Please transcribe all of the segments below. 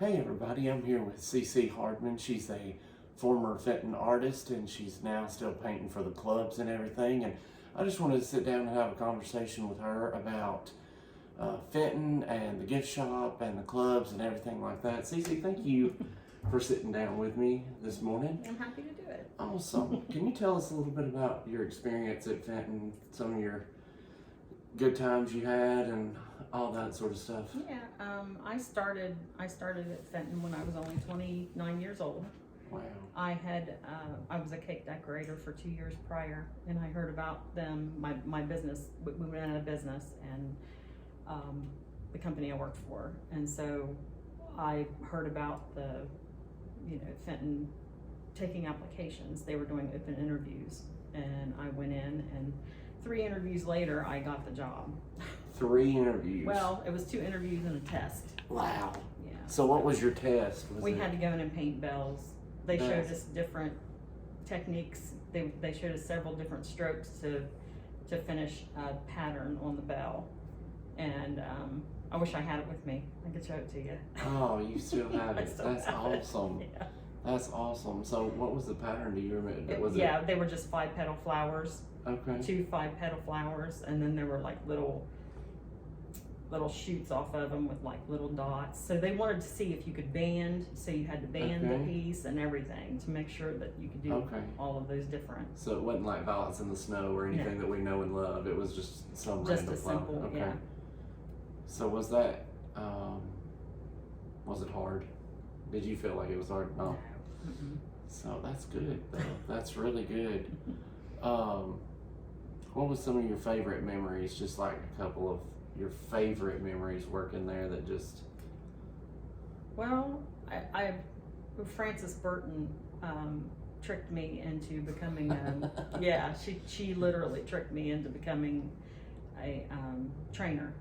Hey everybody, I'm here with Hardman. She's a former Fenton artist and she's now still painting for the clubs and everything. And I just wanted to sit down and have a conversation with her about Fenton and the gift shop and the clubs and everything like that. Cece, thank you for sitting down with me this morning. I'm happy to do it. Awesome. Can you tell us a little bit about your experience at Fenton, some of your good times you had and all that sort of stuff? Yeah, I started at Fenton when I was only 29 years old. Wow. I was a cake decorator for 2 years prior, and I heard about them, my business. We ran a business, and the company I worked for, and so I heard about the, Fenton taking applications. They were doing open interviews, and I went in, and 3 interviews later, I got the job. 3 interviews? Well, it was 2 interviews and a test. Wow. Yeah. So what was your test? We had to go in and paint bells. They showed us different techniques. They showed us several different strokes to finish a pattern on the bell. And I wish I had it with me. I could show it to you. Oh, you still have it. That's awesome. Yeah. That's awesome. So what was the pattern? Do you remember? They were just 5-petal flowers. Okay. 2 5-petal flowers, and then there were like little shoots off of them with like little dots. So they wanted to see if you could band, so you had to band the piece and everything to make sure that you could do all of those different. So it wasn't like Violets in the Snow or anything that we know and love. It was just some random flower. Simple, okay. Yeah. So was that, was it hard? Did you feel like it was hard? No. Mm-mm. So that's good though. That's really good. What was some of your favorite memories? Just like a couple of your favorite memories working there that just... Well, Frances Burton tricked me into becoming she literally tricked me into becoming a trainer.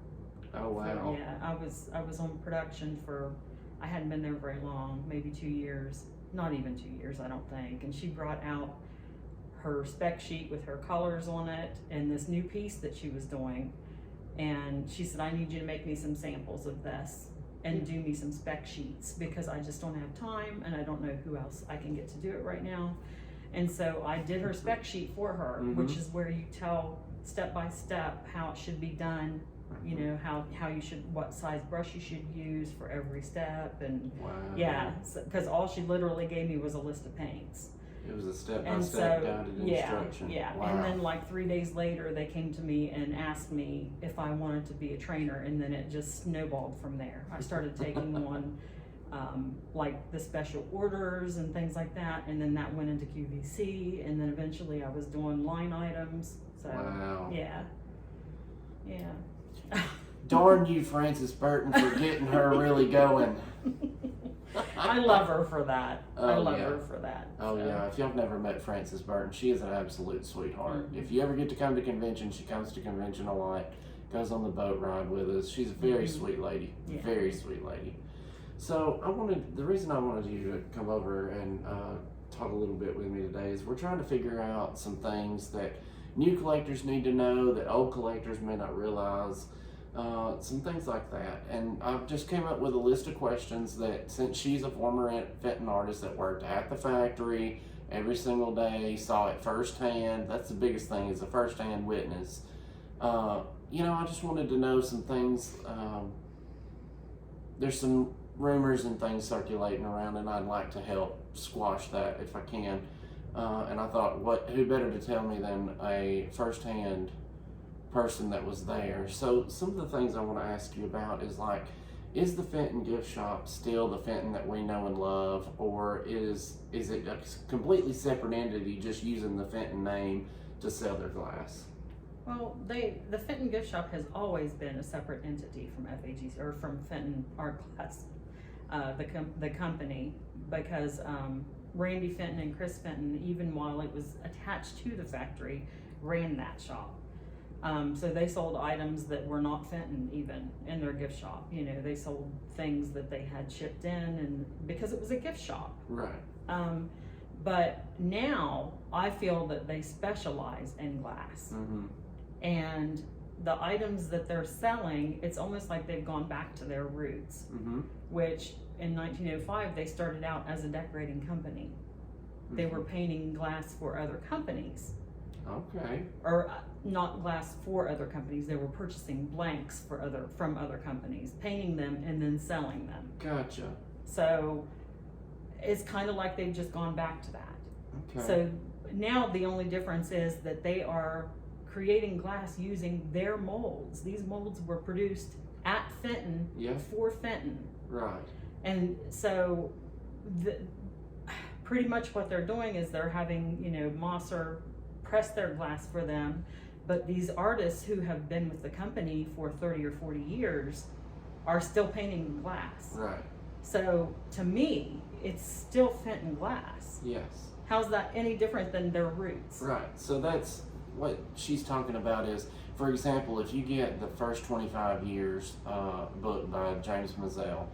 Oh wow. I was on production for, I hadn't been there very long, maybe 2 years, not even 2 years I don't think, and she brought out her spec sheet with her colors on it and this new piece that she was doing, and she said, I need you to make me some samples of this and do me some spec sheets because I just don't have time and I don't know who else I can get to do it right now. And so I did her spec sheet for her, which is where you tell step by step how it should be done, how you should, what size brush you should use for every step, and because all she literally gave me was a list of paints. It was a step-by-step guided instruction. Yeah. Wow. And then like 3 days later, they came to me and asked me if I wanted to be a trainer, and then it just snowballed from there. I started taking on like the special orders and things like that, and then that went into QVC, and then eventually I was doing line items. So yeah. Darn you, Frances Burton, for getting her really going. I love her for that. I love her for that. Oh yeah, if y'all never met Frances Burton, she is an absolute sweetheart. If you ever get to come to convention, she comes to convention a lot, goes on the boat ride with us. She's a very sweet lady, very sweet lady. So the reason I wanted you to come over and talk a little bit with me today is we're trying to figure out some things that new collectors need to know that old collectors may not realize. Some things like that, and I've just came up with a list of questions that, since she's a former Fenton artist that worked at the factory every single day, saw it firsthand. That's the biggest thing, is a first-hand witness. I just wanted to know some things. There's some rumors and things circulating around, and I'd like to help squash that if I can. And I thought, who better to tell me than a first-hand person that was there. So some of the things I want to ask you about is like, is the Fenton gift shop still the Fenton that we know and love, or is it a completely separate entity just using the Fenton name to sell their glass? Well, the Fenton gift shop has always been a separate entity from FAGC, or from Fenton Art Glass, the company, because Randy Fenton and Chris Fenton, even while it was attached to the factory, ran that shop. So they sold items that were not Fenton even in their gift shop. They sold things that they had shipped in, and because it was a gift shop. Right. But now I feel that they specialize in glass. And the items that they're selling, it's almost like they've gone back to their roots, which in 1905 they started out as a decorating company. They were painting glass for other companies. Okay. Or not glass for other companies. They were purchasing blanks from other companies, painting them and then selling them. Gotcha. So it's kind of like they've just gone back to that. Okay. So now the only difference is that they are creating glass using their molds. These molds were produced at Fenton for Fenton. Right. And so pretty much what they're doing is they're having, Mosser press their glass for them, but these artists who have been with the company for 30 or 40 years are still painting glass. Right. So to me, it's still Fenton glass. Yes. How's that any different than their roots? Right. So that's what she's talking about is, for example, if you get the first 25 years book by James Mazzell,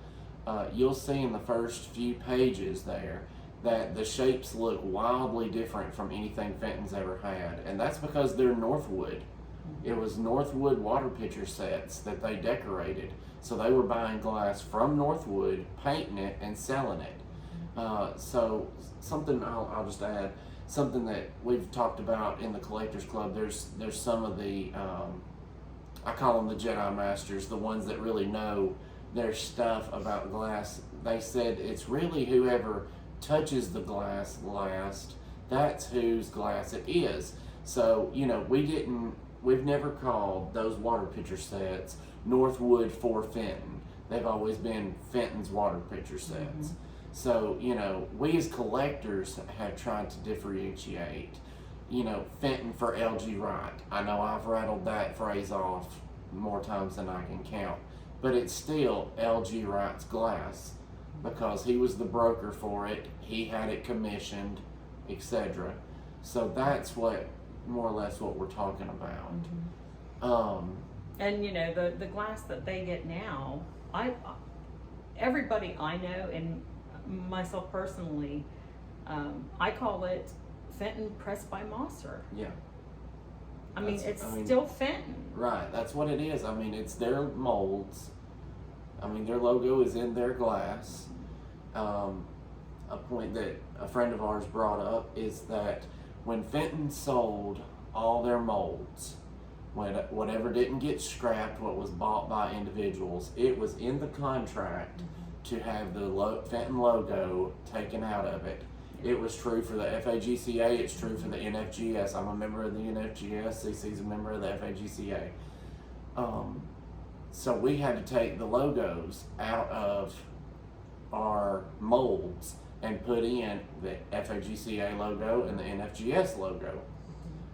you'll see in the first few pages there that the shapes look wildly different from anything Fenton's ever had. And that's because they're Northwood. It was Northwood water pitcher sets that they decorated. So they were buying glass from Northwood, painting it, and selling it. So something I'll just add, something that we've talked about in the Collectors Club, there's some of the, I call them the Jedi Masters, the ones that really know their stuff about glass. They said it's really whoever touches the glass last, that's whose glass it is. So, we've never called those water pitcher sets Northwood for Fenton. They've always been Fenton's water pitcher sets. So, we as collectors have tried to differentiate, Fenton for L.G. Wright. I know I've rattled that phrase off more times than I can count, but it's still L.G. Wright's glass because he was the broker for it, he had it commissioned, etc. So that's more or less what we're talking about. And the glass that they get now, everybody I know, and myself personally, I call it Fenton pressed by Mosser. Yeah. It's still Fenton. Right, that's what it is. It's their molds. Their logo is in their glass. A point that a friend of ours brought up is that when Fenton sold all their molds, whatever didn't get scrapped, what was bought by individuals, it was in the contract to have the Fenton logo taken out of it. It was true for the FAGCA, it's true for the NFGS. I'm a member of the NFGS, CC's a member of the FAGCA. So we had to take the logos out of our molds and put in the FAGCA logo and the NFGS logo.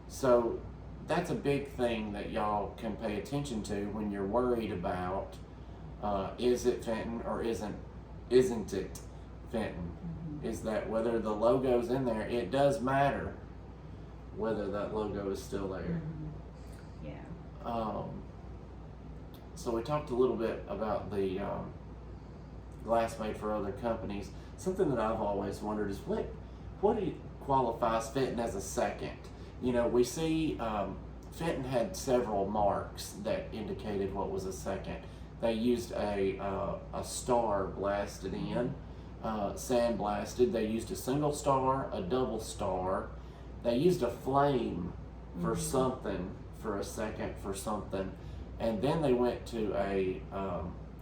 So that's a big thing that y'all can pay attention to when you're worried about is it Fenton or isn't it Fenton? Is that whether the logo's in there, it does matter whether that logo is still there. Yeah. So we talked a little bit about the glass made for other companies. Something that I've always wondered is what qualifies Fenton as a second? We see Fenton had several marks that indicated what was a second. They used a star blasted in, sandblasted. They used a single star, a double star. They used a flame for something, for a second, for something. And then they went to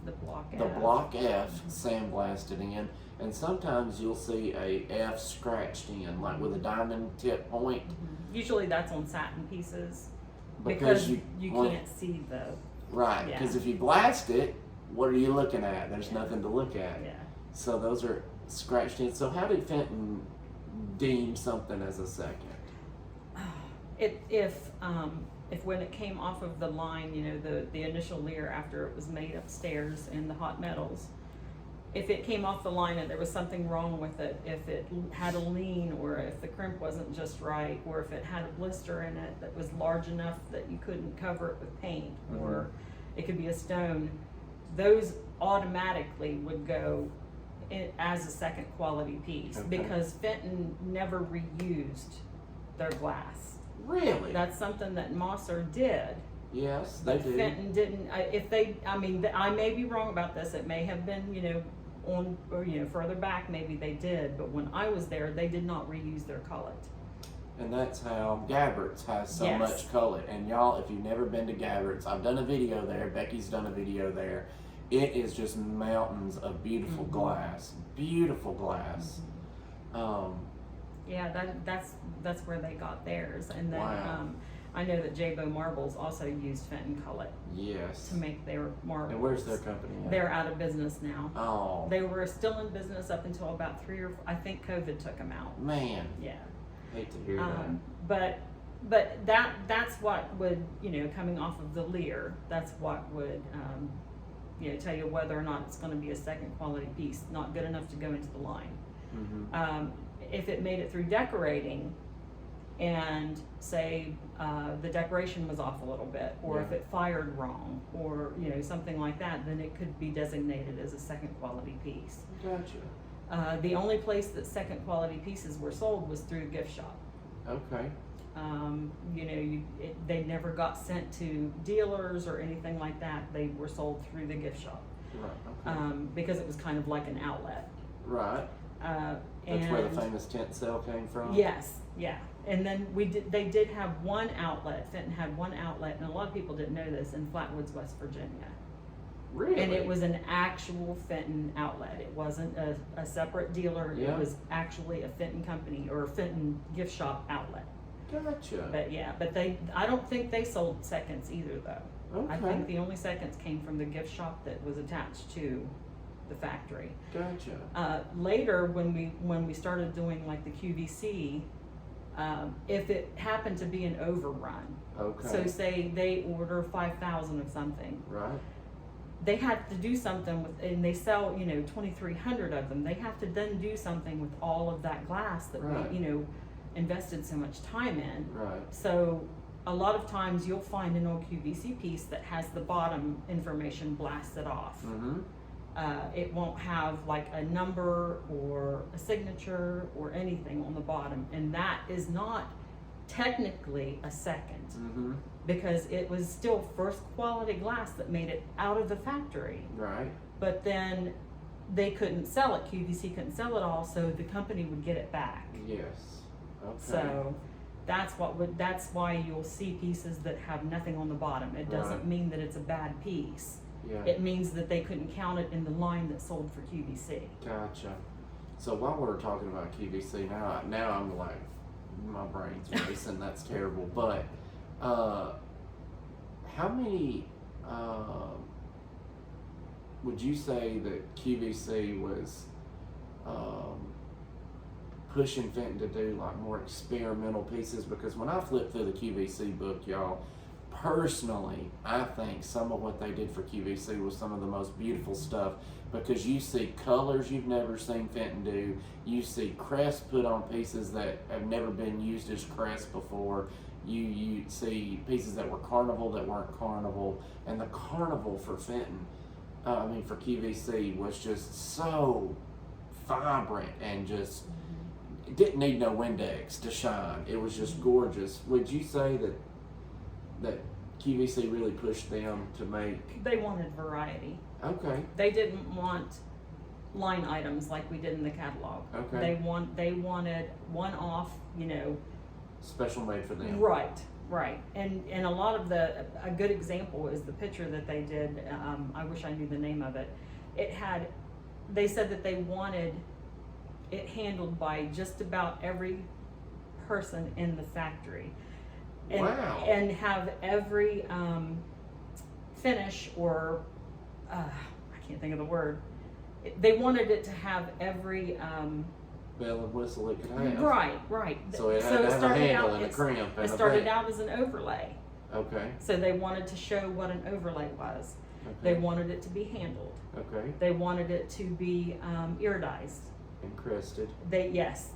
the block F sandblasted in, and sometimes you'll see a F scratched in, like with a diamond tip point. Usually that's on satin pieces Because you can't see the... Right, because if you blast it, what are you looking at? There's nothing to look at. Yeah. So those are scratched in. So how did Fenton deem something as a second? If when it came off of the line, the initial leer after it was made upstairs in the hot metals, if it came off the line and there was something wrong with it, if it had a lean, or if the crimp wasn't just right, or if it had a blister in it that was large enough that you couldn't cover it with paint, or it could be a stone, those automatically would go as a second quality piece, because Fenton never reused their glass. Really? That's something that Mosser did. Yes, they do. Fenton didn't. I may be wrong about this. It may have been, on or further back. Maybe they did, but when I was there, they did not reuse their cullet. And that's how Gabbert's has so Yes. much cullet. And y'all, if you've never been to Gabbert's, I've done a video there. Becky's done a video there. It is just mountains of beautiful glass. Beautiful glass. Yeah, that's where they got theirs. And then Wow. I know that Jabo Marbles also used Fenton cullet Yes. to make their marbles. And where's their company at? They're out of business now. Oh. They were still in business up until about I think COVID took them out. Man. Yeah. Hate to hear that. But that's what would, coming off of the Lear, that's what would, tell you whether or not it's going to be a second quality piece, not good enough to go into the line. Mm-hmm. If it made it through decorating and say the decoration was off a little bit, or if it fired wrong, or something like that, then it could be designated as a second quality piece. Gotcha. The only place that second quality pieces were sold was through a gift shop. Okay. They never got sent to dealers or anything like that. They were sold through the gift shop. Right. Okay. Because it was kind of like an outlet. Right. That's where the famous tent sale came from? Yes, yeah. And then they did have one outlet, Fenton had one outlet, and a lot of people didn't know this, in Flatwoods, West Virginia. Really? And it was an actual Fenton outlet. It wasn't a separate dealer. Yeah. It was actually a Fenton company or a Fenton gift shop outlet. Gotcha. But I don't think they sold seconds either though. Okay. I think the only seconds came from the gift shop that was attached to the factory. Gotcha. Later, when we started doing like the QVC, if it happened to be an overrun, Okay. so say they order 5,000 of something, Right. they had to do something with, and they sell 2,300 of them. They have to then do something with all of that glass that Right. we invested so much time in. Right. So a lot of times you'll find an old QVC piece that has the bottom information blasted off. Mm-hmm. It won't have like a number or a signature or anything on the bottom, and that is not technically a second, Mm-hmm. because it was still first quality glass that made it out of the factory. Right. But then they couldn't sell it, QVC couldn't sell it all, so the company would get it back. Yes. Okay. So that's why you'll see pieces that have nothing on the bottom. It doesn't Right. mean that it's a bad piece. Yeah. It means that they couldn't count it in the line that sold for QVC. Gotcha. So while we're talking about QVC now I'm like, my brain's racing. That's terrible. But how many would you say that QVC was pushing Fenton to do like more experimental pieces? Because when I flipped through the QVC book, y'all, personally, I think some of what they did for QVC was some of the most beautiful stuff, because you see colors you've never seen Fenton do. You see crest put on pieces that have never been used as crest before. You see pieces that were carnival that weren't carnival, and the carnival for Fenton, for QVC, was just so vibrant and just it didn't need no Windex to shine. It was just gorgeous. Would you say that QVC really pushed them to make? They wanted variety. Okay. They didn't want line items like we did in the catalog. Okay. They wanted one-off, Special made for them. Right. And a lot of a good example is the picture that they did. I wish I knew the name of it. They said that they wanted it handled by just about every person in the factory. And, Wow. And have every finish or I can't think of the word. They wanted it to have every Bell and whistle it could have. right. So it had to have a handle and a crimp and it a started back. out as an overlay. Okay. So they wanted to show what an overlay was. Okay. They wanted it to be handled. Okay. They wanted it to be iridized. And crested. They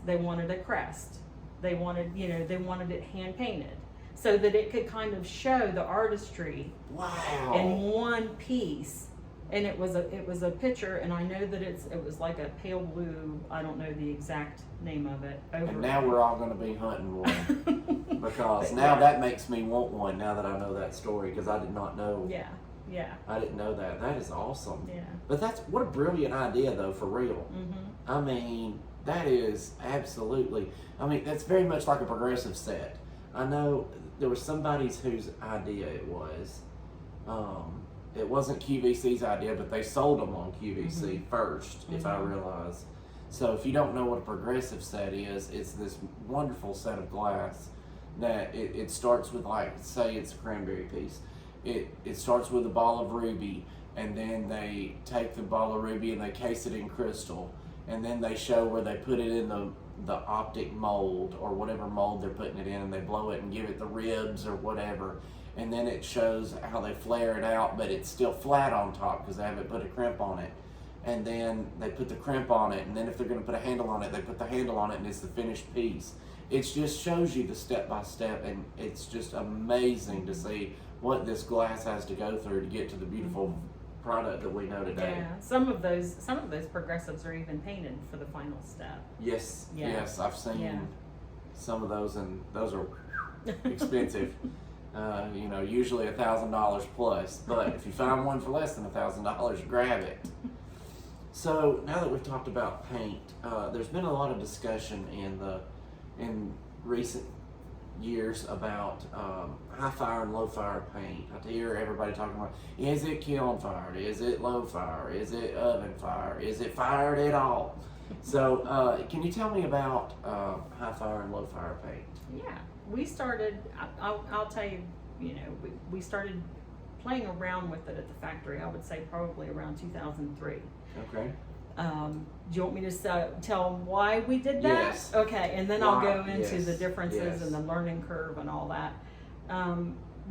wanted a crest. They wanted it hand painted, so that it could kind of show the artistry Wow. in one piece And it was a picture, and I know that it was like a pale blue. I don't know the exact name of it. And now we're all going to be hunting one because now that makes me want one. Now that I know that story, because I did not know. Yeah. Yeah. I didn't know that. That is awesome. Yeah. But that's what a brilliant idea, though, for real. Mm-hmm. I mean, that is absolutely. I mean, that's very much like a progressive set. I know there was somebody's whose idea it was. It wasn't QVC's idea, but they sold them on QVC first, if I realize. So if you don't know what a progressive set is, it's this wonderful set of glass that it starts with, like, say it's a cranberry piece. It starts with a ball of ruby, and then they take the ball of ruby and they case it in crystal, and then they show where they put it in the optic mold or whatever mold they're putting it in, and they blow it and give it the ribs or whatever. And then it shows how they flare it out, but it's still flat on top because they haven't put a crimp on it. And then they put the crimp on it, and then if they're going to put a handle on it, they put the handle on it, and it's the finished piece. It just shows you the step by step, and it's just amazing to see what this glass has to go through to get to the beautiful product that we know today. Yeah, some of those progressives are even painted for the final step. Yes, Yeah. yes, I've seen some of those, and those are expensive. Usually $1,000 plus, but if you find one for less than $1,000, grab it. So now that we've talked about paint, there's been a lot of discussion in recent years about high fire and low fire paint. I hear everybody talking about, is it kiln fired? Is it low fire? Is it oven fire? Is it fired at all? So can you tell me about high fire and low fire paint? Yeah, we started, I'll tell you, we started playing around with it at the factory, I would say probably around 2003. Okay. Do you want me to tell why we did that? Yes. Okay, and then I'll go into the differences Yes. and the learning curve and all that.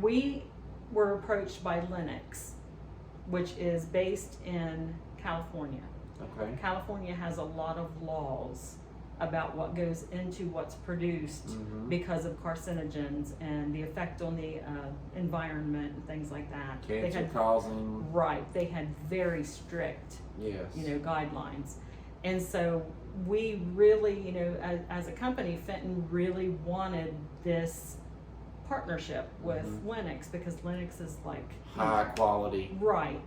We were approached by Lennox, which is based in California. Okay. California has a lot of laws about what goes into what's produced because of carcinogens and the effect on the environment and things like that. Cancer causing. Right, they had very strict guidelines. And so we really, as a company, Fenton really wanted this partnership with Lennox, because Lennox is like high quality. Right.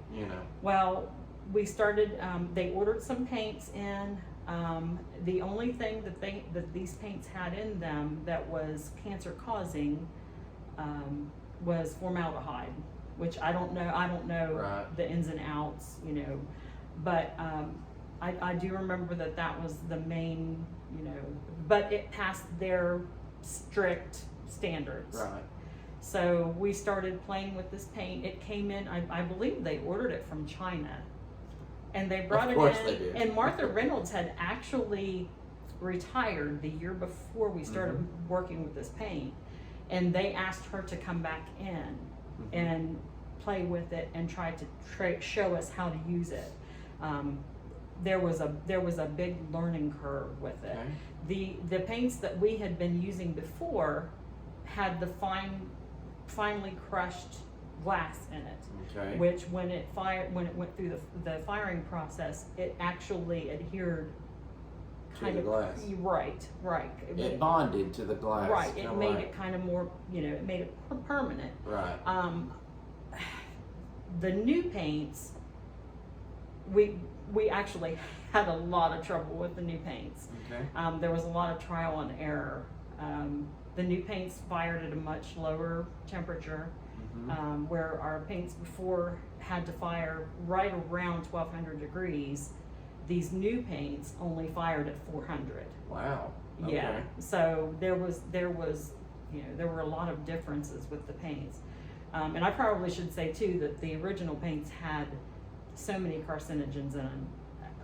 Well, we started, they ordered some paints in. The only thing that these paints had in them that was cancer causing was formaldehyde, which I don't know the ins and outs, but I do remember that was the main, but it passed their strict standards. Right. So we started playing with this paint. It came in, I believe they ordered it from China. And they brought it in, they did. And Martha Reynolds had actually retired the year before we started working with this paint. And they asked her to come back in and play with it and try to show us how to use it. There was a big learning curve with it. Okay. The paints that we had been using before had the finely crushed glass in it. Okay. Which when it went through the firing process, it actually adhered to the glass. Right. It bonded to the glass. Right. It made it kind of more, it made it permanent. Right. The new paints, we actually had a lot of trouble with the new paints. Okay. There was a lot of trial and error. The new paints fired at a much lower temperature. Where our paints before had to fire right around 1200 degrees, these new paints only fired at 400. Wow. Okay. Yeah. So there were a lot of differences with the paints. And I probably should say too that the original paints had so many carcinogens in them.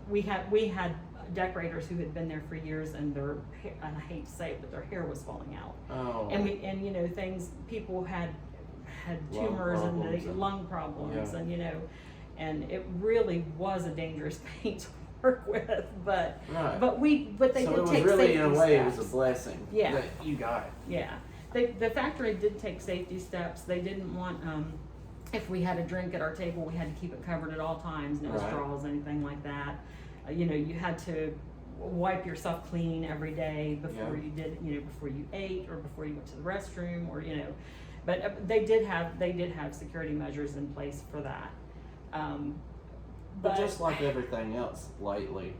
We had decorators who had been there for years, and their hair, and I hate to say it, but their hair was falling out. Oh. And things, people had tumors and lung problems, yeah. and it really was a dangerous paint to work with, but right. but they so did take safety steps. So it was really, in a way, it was a blessing. Yeah. That you got it. Yeah, the factory did take safety steps. They didn't want if we had a drink at our table, we had to keep it covered at all times, no straws, anything like that. You know, you had to wipe yourself clean every day before you did, you know, before you ate or before you went to the restroom, or, you know, but they did have security measures in place for that. But just like everything else lately,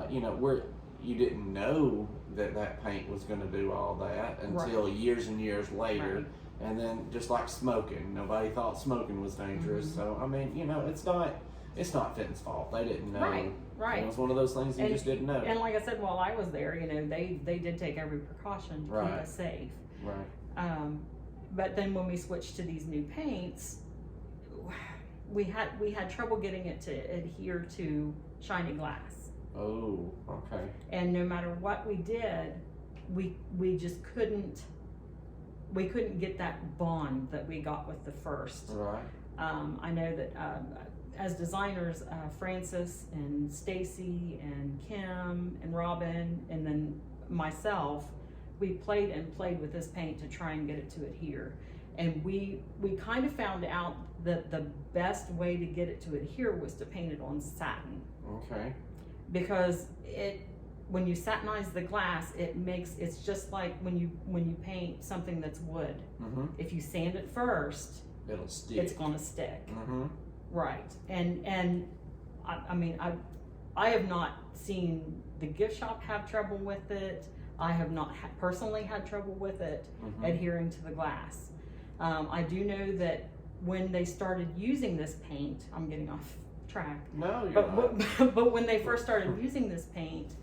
you know, you didn't know that paint was going to do all that until years and years later. Right. And then just like smoking, nobody thought smoking was dangerous. So I mean, you know, it's not Fenton's fault. They didn't know. Right. It was one of those things you just didn't know. And like I said, while I was there, you know, they did take every precaution to keep us safe. Right. But then when we switched to these new paints, we had trouble getting it to adhere to shiny glass. Oh, okay. And no matter what we did, we just couldn't get that bond that we got with the first. Right. I know that as designers, Francis and Stacy and Kim and Robin and then myself, we played with this paint to try and get it to adhere. And we kind of found out that the best way to get it to adhere was to paint it on satin. Okay. Because when you satinize the glass, it's just like when you paint something that's wood. Mm-hmm. If you sand it first, it'll stick. It's gonna stick. Mm-hmm. Right. And I mean, I have not seen the gift shop have trouble with it. I have not personally had trouble with it adhering to the glass. I do know that when they started using this paint, I'm getting off track. No, you're not. But when they first started using this paint,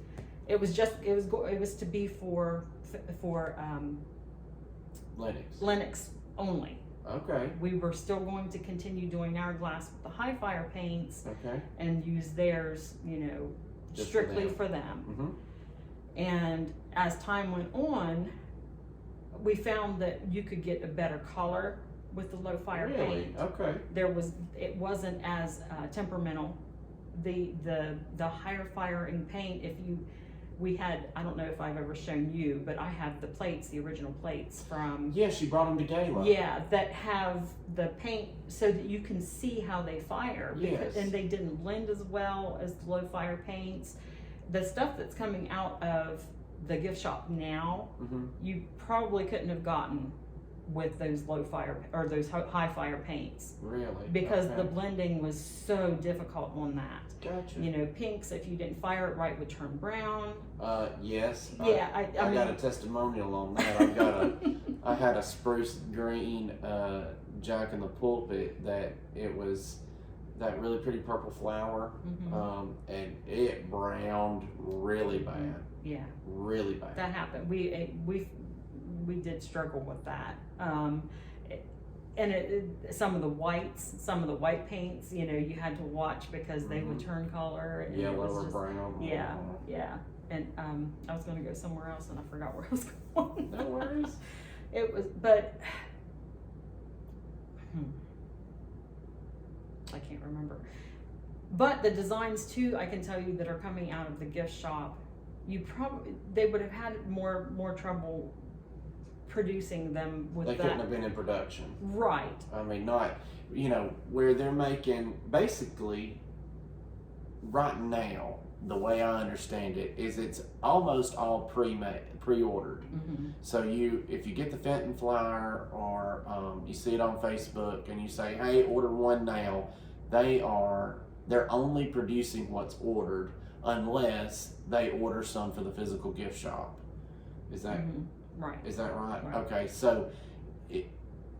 it was to be for Lennox only. Okay. We were still going to continue doing our glass with the high fire paints. Okay. And use theirs, you know, just strictly for them. Mm-hmm. And as time went on, we found that you could get a better color with the low fire paint. Okay. It wasn't as temperamental. The higher firing paint, I don't know if I've ever shown you, but I have the plates, the original plates from. Yeah, she brought them to Gala. Yeah, that have the paint so that you can see how they fire. Yes. And they didn't blend as well as the low fire paints. The stuff that's coming out of the gift shop now, you probably couldn't have gotten with those low fire or those high fire paints. Really? Because the blending was so difficult on that. Gotcha. You know, pinks, if you didn't fire it right, would turn brown. Yes. Yeah, I got a testimonial on that. I had a spruce green Jack in the Pulpit that it was that really pretty purple flower, and it browned really bad. Yeah. Really bad. That happened. We did struggle with that. And some of the white paints, you know, you had to watch because they would turn color. And yellow or brown. Yeah. And I was going to go somewhere else and I forgot where I was going. No worries. It was, but I can't remember. But the designs too, I can tell you, that are coming out of the gift shop, they would have had more trouble producing them with that. They couldn't have been in production. Right. I mean, not, you know, where they're making, basically, right now, the way I understand it, is it's almost all pre-ordered. So if you get the Fenton flyer or you see it on Facebook and you say, hey, order one now, they're only producing what's ordered unless they order some for the physical gift shop. Is that right? Is that right? Okay, so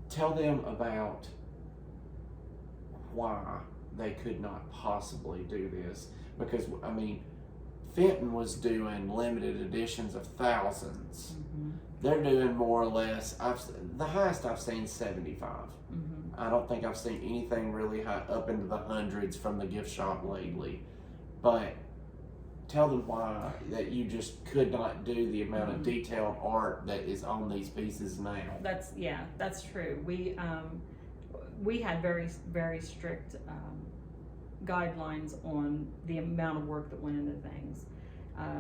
tell them about why they could not possibly do this, because I mean, Fenton was doing limited editions of thousands. They're doing more or less. The highest I've seen 75. I don't think I've seen anything really high up into the hundreds from the gift shop lately. But tell them why that you just could not do the amount of detailed art that is on these pieces now. That's true. We had very, very strict guidelines on the amount of work that went into things.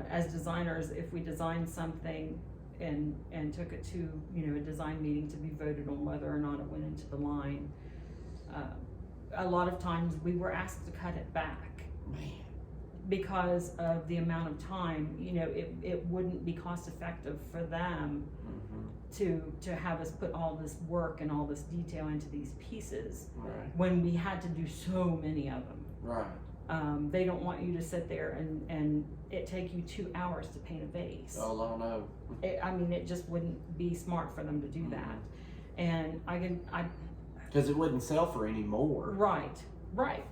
As designers, if we designed something and took it to, you know, a design meeting to be voted on whether or not it went into the line, a lot of times we were asked to cut it back. Man. Because of the amount of time, it wouldn't be cost effective for them to have us put all this work and all this detail into these pieces when we had to do so many of them. Right. They don't want you to sit there and it take you 2 hours to paint a vase. Oh, no. It just wouldn't be smart for them to do that. And because it wouldn't sell for any more. Right,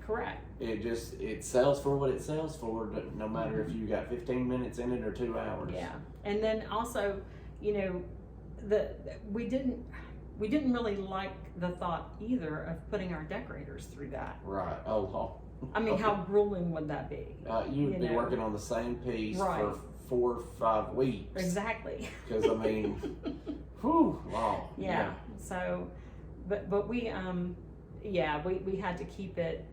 correct. It sells for what it sells for, no matter if you got 15 minutes in it or 2 hours. Yeah, and then also, we didn't really like the thought either of putting our decorators through that. Right. Oh. How grueling would that be? You'd be working on the same piece for 4 or 5 weeks. Exactly. Because whew, wow. Yeah. So, but we we had to keep it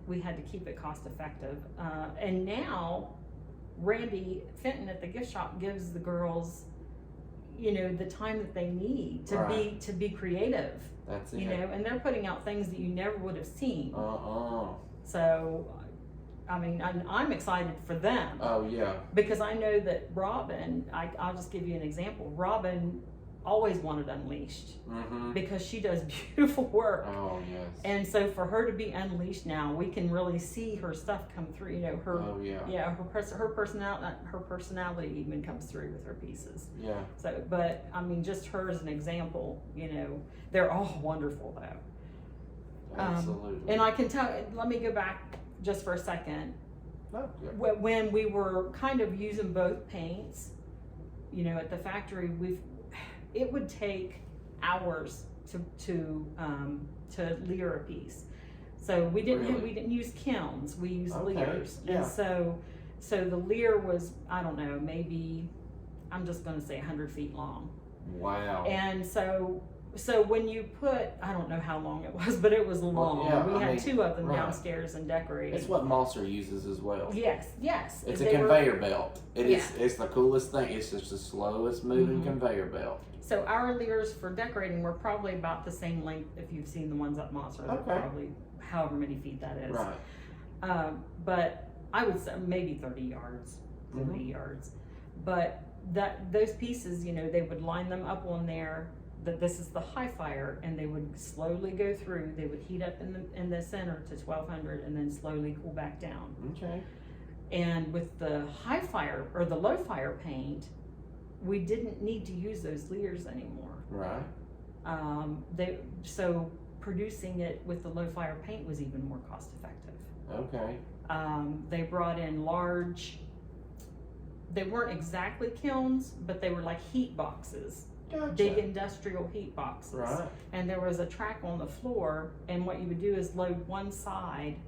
cost effective. And now Randy Fenton at the gift shop gives the girls, the time that they need to be creative. That's it. And they're putting out things that you never would have seen. So, I'm excited for them. Oh yeah. Because I know that Robin, I'll just give you an example. Robin always wanted Unleashed because she does beautiful work. Oh yes. And so for her to be unleashed now, we can really see her stuff come through. Her her personality even comes through with her pieces. Yeah. So, but just her as an example. They're all wonderful though. Absolutely. And I can tell. Let me go back just for a second. Oh, yeah. When we were kind of using both paints, at the factory, it would take hours to leer a piece. So we didn't use kilns. We used leers. Yeah. And so the leer was, I don't know, maybe I'm just going to say 100 feet long. Wow. And so when you put, I don't know how long it was, but it was long. Well, yeah, we had 2 of them downstairs and decorating. It's what Mosser uses as well. Yes. It's a conveyor belt. It's the coolest thing. It's just the slowest moving conveyor belt. So our leers for decorating were probably about the same length if you've seen the ones at Mosser. Probably however many feet that is. Right. But I would say maybe 30 yards, 40 yards. But those pieces, they would line them up on there. That this is the high fire, and they would slowly go through. They would heat up in the center to 1200, and then slowly cool back down. Okay. And with the high fire or the low fire paint, we didn't need to use those leers anymore. Right. So producing it with the low fire paint was even more cost effective. Okay. They brought in large. They weren't exactly kilns, but they were like heat boxes. Gotcha. Big industrial heat boxes. Right. And there was a track on the floor, and what you would do is load one side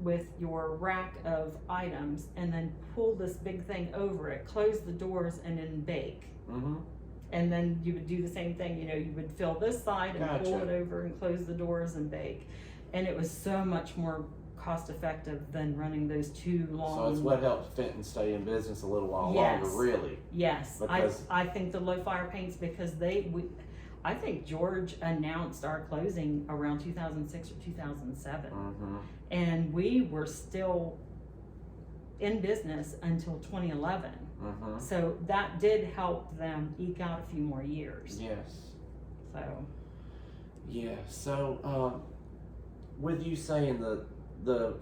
with your rack of items and then pull this big thing over it, close the doors, and then bake. And then you would do the same thing, you would fill this side and pull it over and close the doors and bake. And it was so much more cost effective than running those 2 long. So it's what helped Fenton stay in business a little while longer, really. Yes, I think the low fire paints, because I think George announced our closing around 2006 or 2007, and we were still in business until 2011. So that did help them eke out a few more years. Yes. So. Yeah. So, with you saying the low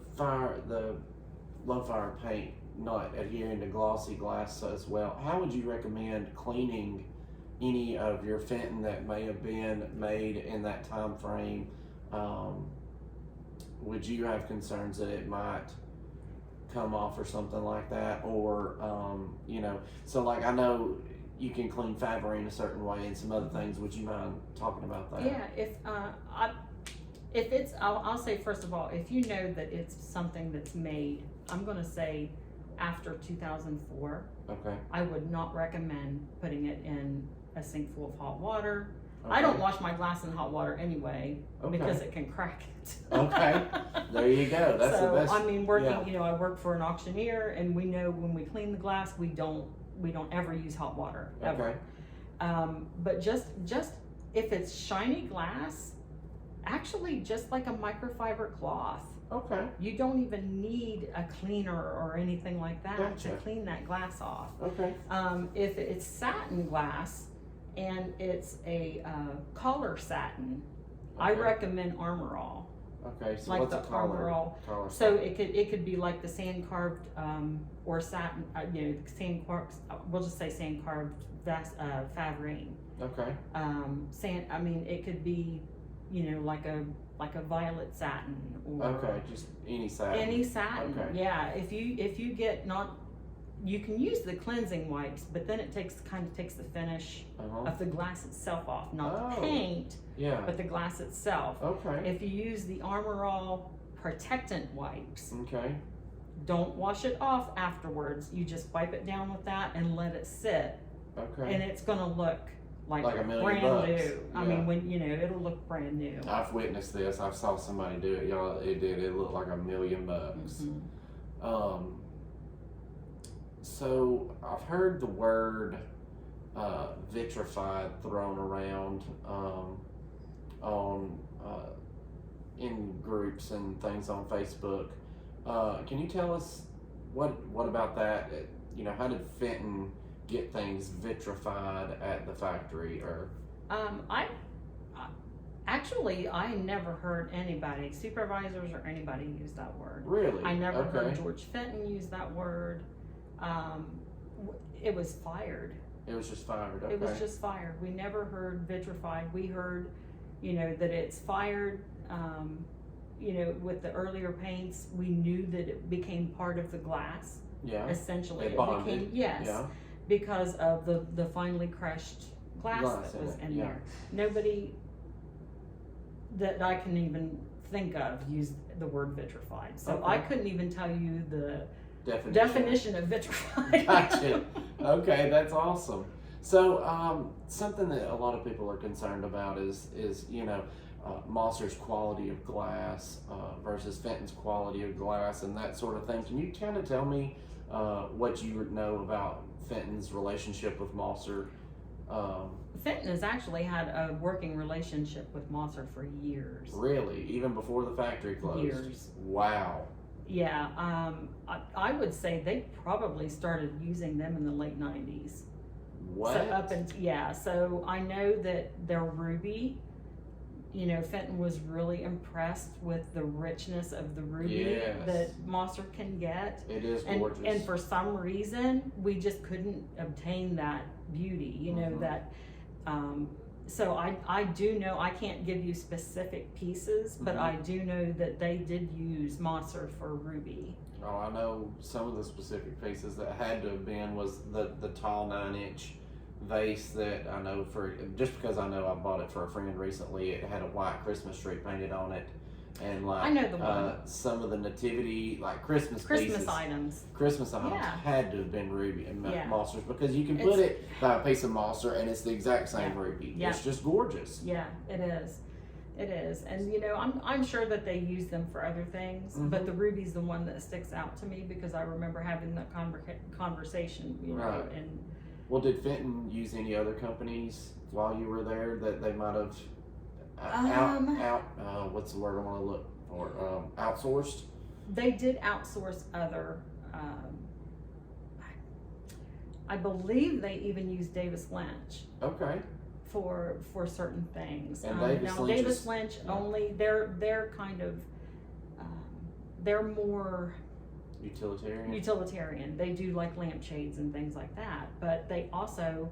fire paint not adhering to glossy glass as well, how would you recommend cleaning any of your Fenton that may have been made in that time frame? Would you have concerns that it might come off or something like that, or so like I know you can clean Faberine a certain way and some other things. Would you mind talking about that? Yeah, if it's, I'll say first of all, if you know that it's something that's made, I'm going to say after 2004, okay, I would not recommend putting it in a sink full of hot water. Okay. I don't wash my glass in hot water anyway, because it can crack it. Okay, there you go. That's the best. I mean, I work for an auctioneer, and we know when we clean the glass, we don't ever use hot water ever. Okay. But just if it's shiny glass, Actually, just like a microfiber cloth. Okay. You don't even need a cleaner or anything like that Gotcha. to clean that glass off. Okay. If it's satin glass and it's a collar satin, I Okay. recommend Armor All. Okay. So Like what's the a collar? Armor All. Collar So satin? it could be like the sand carved or satin, sand carved. We'll just say sand carved favrine. Okay. It could be, like a violet satin or Okay. Just any satin. any satin. Okay. Yeah. If you get not, you can use the cleansing wipes, but then it takes the finish Uh-huh. of the glass itself off, not the Oh. paint, Yeah. but the glass itself. Okay. If you use the Armor All protectant wipes, Okay. don't wash it off afterwards. You just wipe it down with that and let it sit, Okay. and it's gonna look like Like $1 million brand bucks. new. I Yeah. mean, when it'll look brand new. I've witnessed this. I saw somebody do it, y'all. It looked like $1 million bucks. Mhm. So I've heard the word vitrified thrown around on in groups and things on Facebook. Can you tell us what about that? How did Fenton get things vitrified at the factory? Or I never heard anybody, supervisors or anybody, use that word. really? I never Okay. heard George Fenton use that word. It was fired. It was just fired. Okay. It was just fired. We never heard vitrified. We heard, that it's fired. With the earlier paints, we knew that it became part of the glass. Yeah. Essentially, It bonded. yes, Yeah. because of the finely crushed glass Glass that was in it, in yeah. there. Nobody that I can even think of used the word vitrified. So Okay. I couldn't even tell you the Definition. of vitrified. Gotcha. Okay, that's awesome. So, something that a lot of people are concerned about is Mosser's quality of glass versus Fenton's quality of glass and that sort of thing. Can you kind of tell me what you know about Fenton's relationship with Mosser? Fenton has actually had a working relationship with Mosser for years. Really, even before the factory closed. Years. Wow. Yeah, I would say they probably started using them in the late 90s. What? So I know that their ruby, Fenton was really impressed with the richness of the ruby Yes. that Mosser can get. It is gorgeous. And for some reason, we just couldn't obtain that beauty, that. So I do know, I can't give you specific pieces, but I do know that they did use Mosser for ruby. Oh, I know some of the specific pieces that had to have been was the tall 9-inch vase that I know just because I know I bought it for a friend recently. It had a white Christmas tree painted on it, and I know the one. some of the nativity Christmas Christmas items. Christmas items Yeah. had to have been ruby and Yeah. Mosser's, because you can put it by a piece of Mosser and it's the exact same ruby. Yeah. It's just gorgeous. Yeah, it is. It is. And I'm sure that they use them for other things, but the ruby's the one that sticks out to me because I remember having that conversation, Right. and Well, did Fenton use any other companies while you were there that they might have what's the word I want to look for? Outsourced? they did outsource other. I believe they even used Davis Lynch Okay. for certain things. And Davis Lynch Davis is- Lynch yeah. only they're kind of they're more utilitarian. They do like lampshades and things like that, but they also,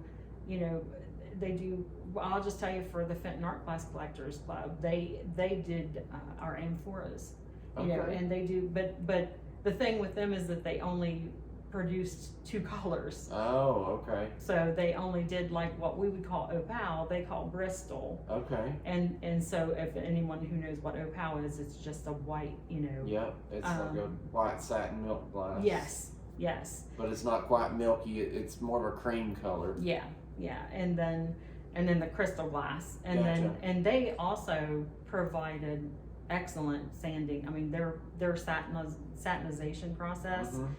they do. Well, I'll just tell you, for the Fenton Art Class Collectors Club, they did our amphoras, Okay. and they do. But the thing with them is that they only produced 2 colors. Oh, okay. So they only did what we would call opal, they call Bristol. Okay. And so if anyone who knows what opal is, it's just a white, Yep. It's like a white satin milk glass. Yes. But it's not quite milky. It's more of a cream color. Yeah. And then the crystal glass. And Gotcha. and they also provided excellent sanding. I mean, their satinization process, Mhm.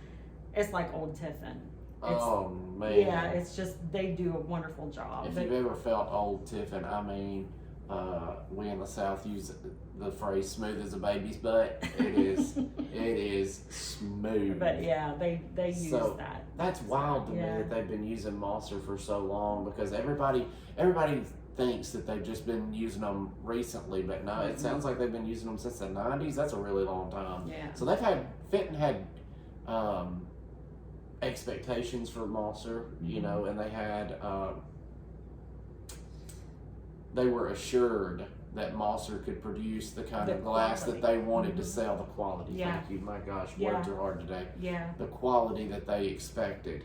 it's like old Tiffin. Oh man. Yeah, it's just, they do a wonderful job. If you've ever felt old Tiffin, I mean, We in the South use the phrase "smooth as a baby's butt." It is smooth. But yeah, they use that. That's wild to me that they've been using Mosser for so long, because everybody thinks that they've just been using them recently, but no, it sounds like they've been using them since the 90s. That's a really long time. Yeah. So Fenton had expectations for Mosser, you know, and they were assured that Mosser could produce the kind of glass that they wanted to sell, the quality. Thank you. My gosh, words are hard today. Yeah. The quality that they expected.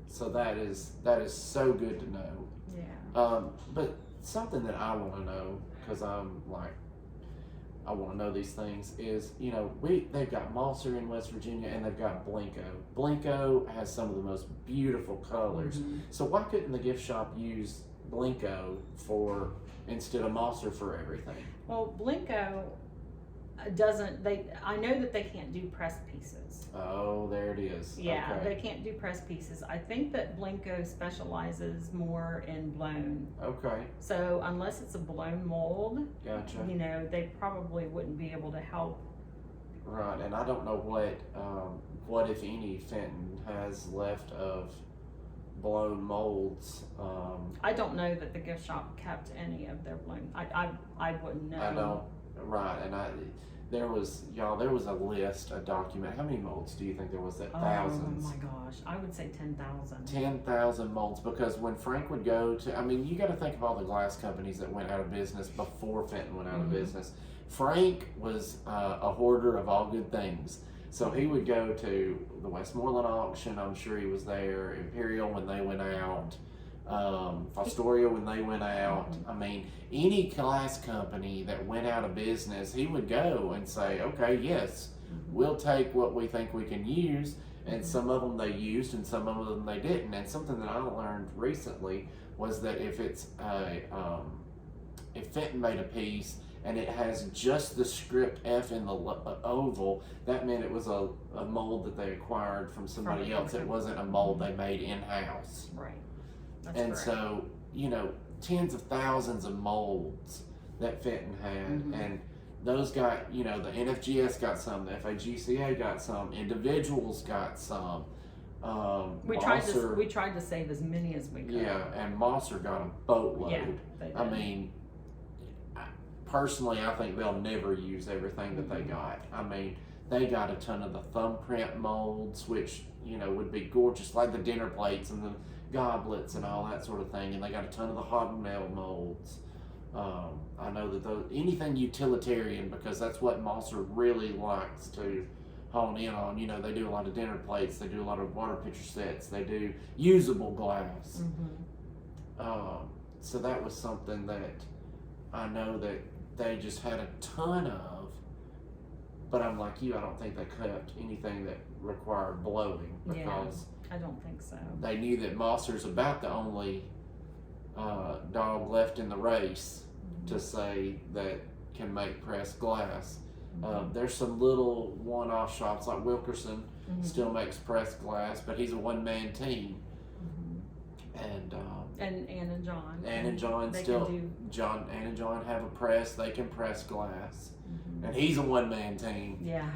So that is so good to know. Yeah. But something that I want to know, because I'm like, I want to know these things, is, you know, they've got Mosser in West Virginia, and they've got Blenko. Blenko has some of the most beautiful colors. So why couldn't the gift shop use Blenko instead of Mosser for everything? Well, Blenko I know that they can't do press pieces. Oh, there it is. Yeah, okay. They can't do press pieces. I think that Blenko specializes more in blown. Okay. So unless it's a blown mold, gotcha. You know, they probably wouldn't be able to help. Right, and I don't know what if any Fenton has left of blown molds. I don't know that the gift shop kept any of their blown. I wouldn't know. I know, right, and there was a list, a document. How many molds do you think there was? Thousands. Oh my gosh, I would say 10,000. 10,000 molds, because when Frank would go to, I mean, you got to think of all the glass companies that went out of business before Fenton went out of business. Frank was a hoarder of all good things. So he would go to the Westmoreland auction, I'm sure he was there, Imperial when they went out, Fostoria when they went out. I mean, any glass company that went out of business, he would go and say, okay, yes, we'll take what we think we can use, and some of them they used and some of them they didn't. And something that I learned recently was that if Fenton made a piece and it has just the script F in the oval, that meant it was a mold that they acquired from somebody else. It wasn't a mold they made in-house. Right. That's and correct. So, you know, tens of thousands of molds that Fenton had, and those got, you know, the NFGS got some, the FAGCA got some, individuals got some. We tried to save as many as we could. Yeah, and Mosser got a boatload. Yeah, they did. I mean, personally, I think they'll never use everything that they got. I mean, they got a ton of the thumbprint molds, which, you know, would be gorgeous, like the dinner plates and the goblets and all that sort of thing. And they got a ton of the hobnail molds. I know that anything utilitarian, because that's what Mosser really likes to hone in on. You know, they do a lot of dinner plates, they do a lot of water pitcher sets, they do usable glass. So that was something that I know that they just had a ton of, but I'm like you, I don't think they kept anything that required blowing, because I don't think so. They knew that Mosser's about the only dog left in the race to say that can make pressed glass. There's some little one-off shops like Wilkerson still makes pressed glass, but he's a one-man team. And Ann and John. Ann and John Ann and John have a press. They can press glass, and he's a one-man team. Yeah.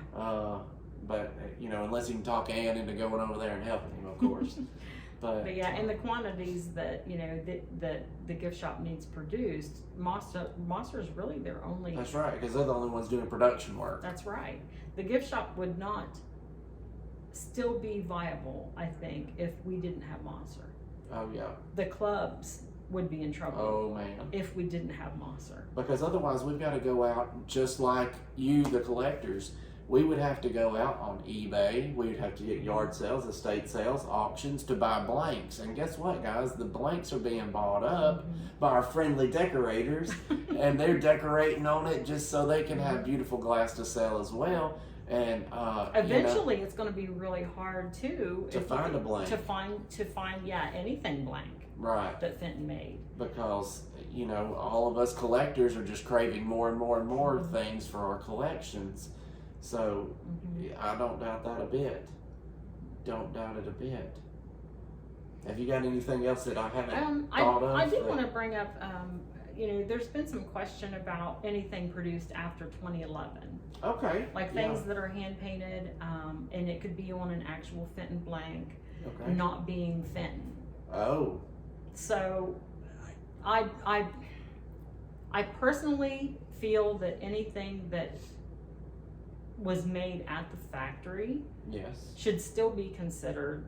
But you know, unless he can talk Ann into going over there and helping him, of course. But yeah, and the quantities that, you know, that the gift shop needs produced, Mosser is really their only. That's right, because they're the only ones doing production work. That's right. The gift shop would not still be viable, I think, if we didn't have Mosser. Oh yeah. The clubs would be in trouble. Oh man. If we didn't have Mosser. Because otherwise we've got to go out, just like you, the collectors. We would have to go out on eBay. We'd have to get yard sales, estate sales, auctions to buy blanks. And guess what, guys? The blanks are being bought up by our friendly decorators, and they're decorating on it just so they can have beautiful glass to sell as well. And eventually, it's going to be really hard too to find a blank. To find anything blank. Right. That Fenton made. Because, you know, all of us collectors are just craving more and more and more things for our collections. So I don't doubt that a bit. Don't doubt it a bit. Have you got anything else that I haven't thought of? I do want to bring up, there's been some question about anything produced after 2011. Okay. Like things that are hand painted, and it could be on an actual Fenton blank, not being Fenton. Oh. So, I personally feel that anything that was made at the factory, should still be considered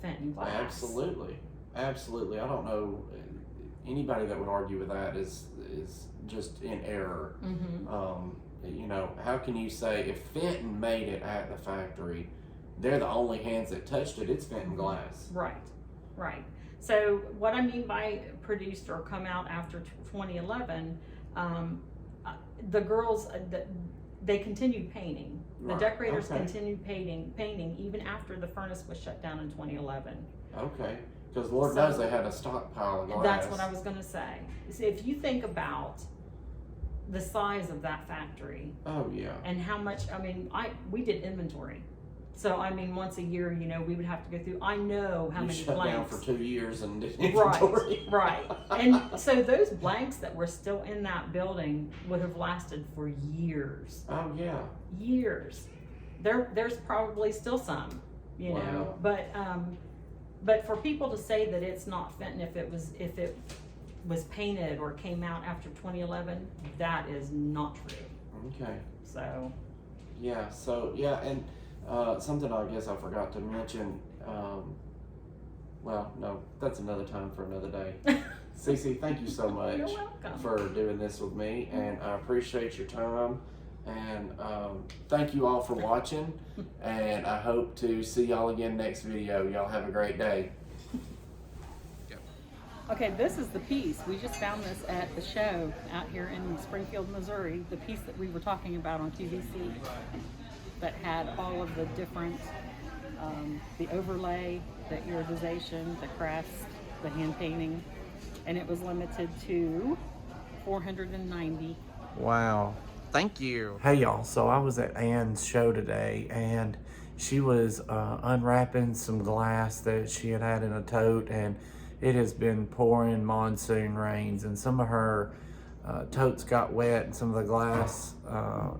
Fenton glass. Absolutely. I don't know anybody that would argue with that is just in error. How can you say if Fenton made it at the factory, they're the only hands that touched it, it's Fenton glass. Right. So what I mean by produced or come out after 2011, the girls, they continued painting. The decorators continued painting even after the furnace was shut down in 2011. Okay. Because Lord knows they had a stockpile of glass. That's what I was going to say. So if you think about the size of that factory. Oh, yeah. And how much, we did inventory. So, once a year, we would have to go through, I know how many shut blanks. down for 2 years and did inventory. Right. And so those blanks that were still in that building would have lasted for years. Oh, yeah. Years. There's probably still some, know, but for people to say that it's not Fenton if it was painted or came out after 2011, that is not true. Okay. So. Yeah, and something I guess I forgot to mention, no, that's another time for another day. Cece, thank you so much. You're welcome. For doing this with me, and I appreciate your time, and thank you all for watching, and I hope to see y'all again next video. Y'all have a great day. Okay, this is the piece. We just found this at the show out here in Springfield, Missouri. The piece that we were talking about on QVC that had all of the different, the overlay, the iridization, the crest, the hand painting, and it was limited to 490. Wow. Thank you. Hey y'all, so I was at Ann's show today, and she was unwrapping some glass that she had in a tote, and it has been pouring monsoon rains, and some of her totes got wet, and some of the glass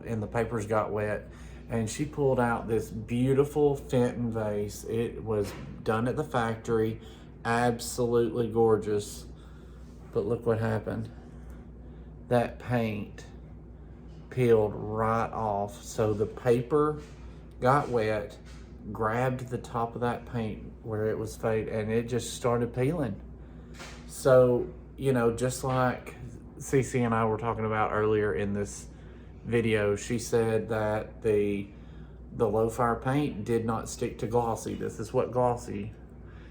in the papers got wet, and she pulled out this beautiful Fenton vase. It was done at the factory, absolutely gorgeous, but look what happened. That paint peeled right off. So the paper got wet, grabbed the top of that paint where it was faded, and it just started peeling. So, just like Cece and I were talking about earlier in this video, she said that the low fire paint did not stick to glossy. This is what glossy.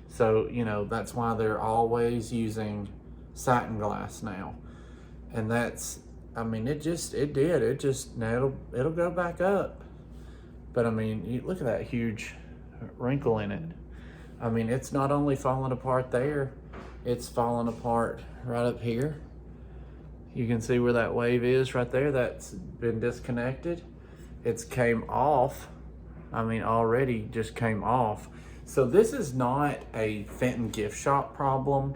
So, that's why they're always using satin glass now. And that's, it'll go back up. But look at that huge wrinkle in it. It's not only falling apart there, it's falling apart right up here. You can see where that wave is right there. That's been disconnected. It's came off. Already just came off. So this is not a Fenton gift shop problem.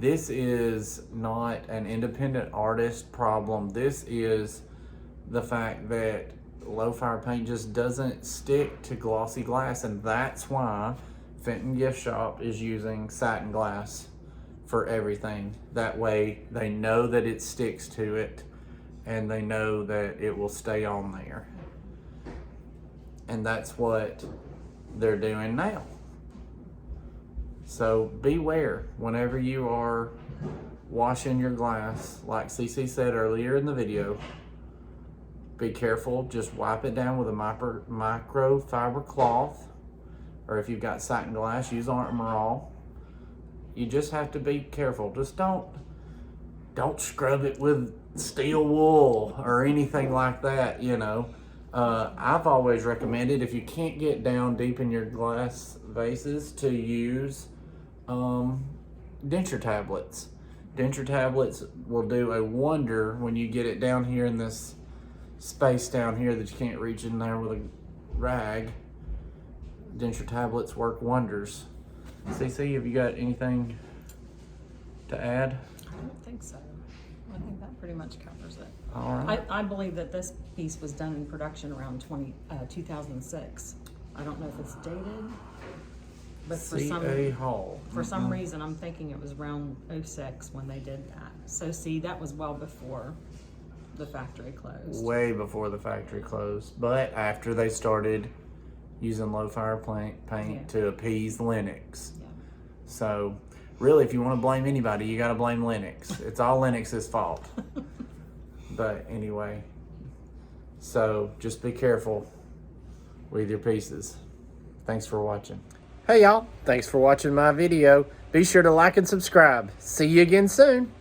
This is not an independent artist problem. This is the fact that low fire paint just doesn't stick to glossy glass, and that's why Fenton Gift Shop is using satin glass for everything. That way they know that it sticks to it, and they know that it will stay on there. And that's what they're doing now. So beware whenever you are washing your glass. Like Cece said earlier in the video, be careful. Just wipe it down with a microfiber cloth, or if you've got satin glass, use Armor All. You just have to be careful. Just don't scrub it with steel wool or anything like that. I've always recommended, if you can't get down deep in your glass vases, to use denture tablets. Denture tablets will do a wonder when you get it down here in this space down here that you can't reach in there with a rag. Denture tablets work wonders. Cece, have you got anything to add? I don't think so. I think pretty much covers it. All right. I believe that this piece was done in production around 2006. I don't know if it's dated, but for C.A. Hall. some reason, I'm thinking it was around 06 when they did that. So see, that was well before the factory closed. Way before the factory closed, but after they started using low fire paint to appease Linux. Yeah. So really, if you want to blame anybody, you got to blame Linux. It's all Linux's fault. But anyway, so just be careful with your pieces. Thanks for watching. Hey y'all, thanks for watching my video. Be sure to like and subscribe. See you again soon.